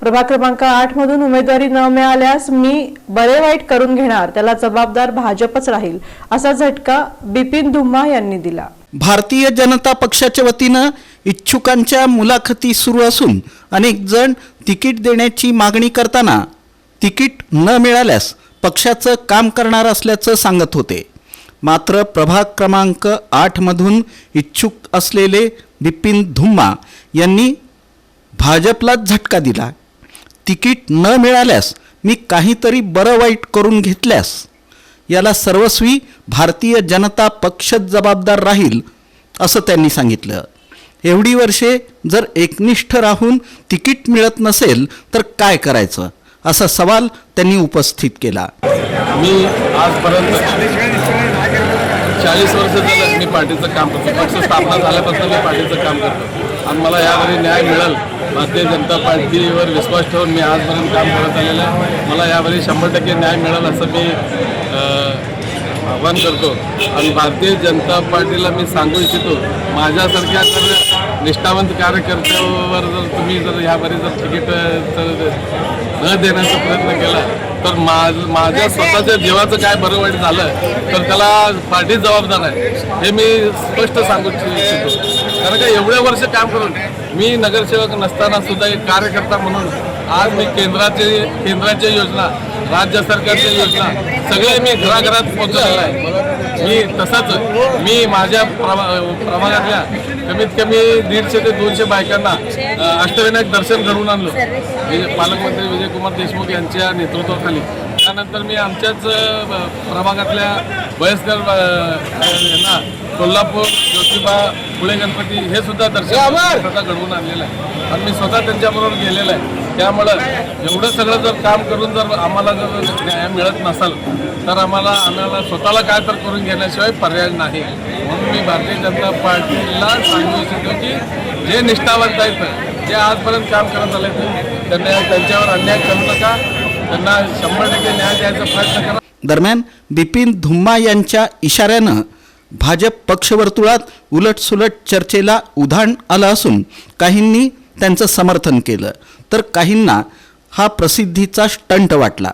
प्रभाग क्रमांक 8 मधून उमेदवारी न मिळाल्यास मी बरे वाईट करून घेणार, त्याला जबाबदार भाजपच राहील, असा झटका बिपिन धुम्मा यांनी दिला। भारतीय जनता पक्षाच्या वतीनं इच्छुकांच्या मुलाखती सुरू असून अनेक जण तिकीट देण्याची मागणी करताना तिकीट न मिळाल्यास पक्षाचं काम करणार असल्याचं सांगत होते। मात्र प्रभाग क्रमांक 8 मधून इच्छुक असलेले बिपिन धुम्मा यांनी भाजपला झटका दिला। तिकीट न मिळाल्यास मी काहीतरी बरं वाईट करून घेतल्यास याला सर्वस्वी भारतीय जनता पक्षच जबाबदार राहील, असं त्यांनी सांगितलं। एवढी वर्षे जर एकनिष्ठ राहून तिकीट मिळत नसेल तर काय करायचं, असा सवाल त्यांनी उपस्थित केला। मी आजपर्यंत 40 वर्ष झालं मी पार्टीचं काम करतो। पक्ष स्थापना झाल्यापासून मी पार्टीचं काम करतो आणि मला यावेळी न्याय मिळेल, भारतीय जनता पार्टीवर विश्वास ठेवून मी आजपर्यंत काम करत आलेलं आहे। मला यावेळी 100% न्याय मिळेल असं मी आव्हान करतो आणि भारतीय जनता पार्टीला मी सांगू इच्छितो, माझ्यासारख्या जर निष्ठावंत कार्यकर्त्यावर जर तुम्ही जर यावेळी जर तिकीट न देण्याचा प्रयत्न केला तर माझ्या स्वतःच्या जीवाचं काय बरं वाईट झालं तर त्याला पार्टी जबाबदार आहे, हे मी स्पष्ट सांगू इच्छितो। कारण का एवढे वर्ष काम करून मी नगरसेवक नसताना सुद्धा एक कार्यकर्ता म्हणून आज मी केंद्राच्या योजना, राज्य सरकारच्या योजना सगळे मी घराघरात पोहोचवलेलं आहे। मी तसंच मी माझ्या प्रभागातल्या कमीत कमी 150 ते 200 बायकांना अष्टविनायक दर्शन घडवून आणलं, पालकमंत्री विजयकुमार देशमुख यांच्या नेतृत्वाखाली। त्यानंतर मी आमच्याच प्रभागातल्या वयस्कर यांना कोल्हापूर, ज्योतिबा, पुणे गणपती हे सुद्धा दर्शन घडवून आणलेलं आहे आणि मी स्वतः त्यांच्याबरोबर गेलेलं आहे। त्यामुळं एवढं सगळं जर काम करून जर आम्हाला जर न्याय मिळत नसेल तर आम्हाला स्वतःला काय तर करून घेण्याशिवाय पर्याय नाही। म्हणून मी भारतीय जनता पार्टीला सांगू इच्छितो की जे निष्ठावंत आहेत, जे आजपर्यंत काम करत आले त्यांच्यावर अन्याय करू नका, त्यांना 100% न्याय द्यायचा प्रयत्न करा। दरम्यान बिपिन धुम्मा यांच्या इशाऱ्यानं भाजप पक्षवर्तुळात उलटसुलट चर्चेला उधाण आलं असून काहींनी त्यांचं समर्थन केलं तर काहींना हा प्रसिद्धीचा स्टंट वाटला।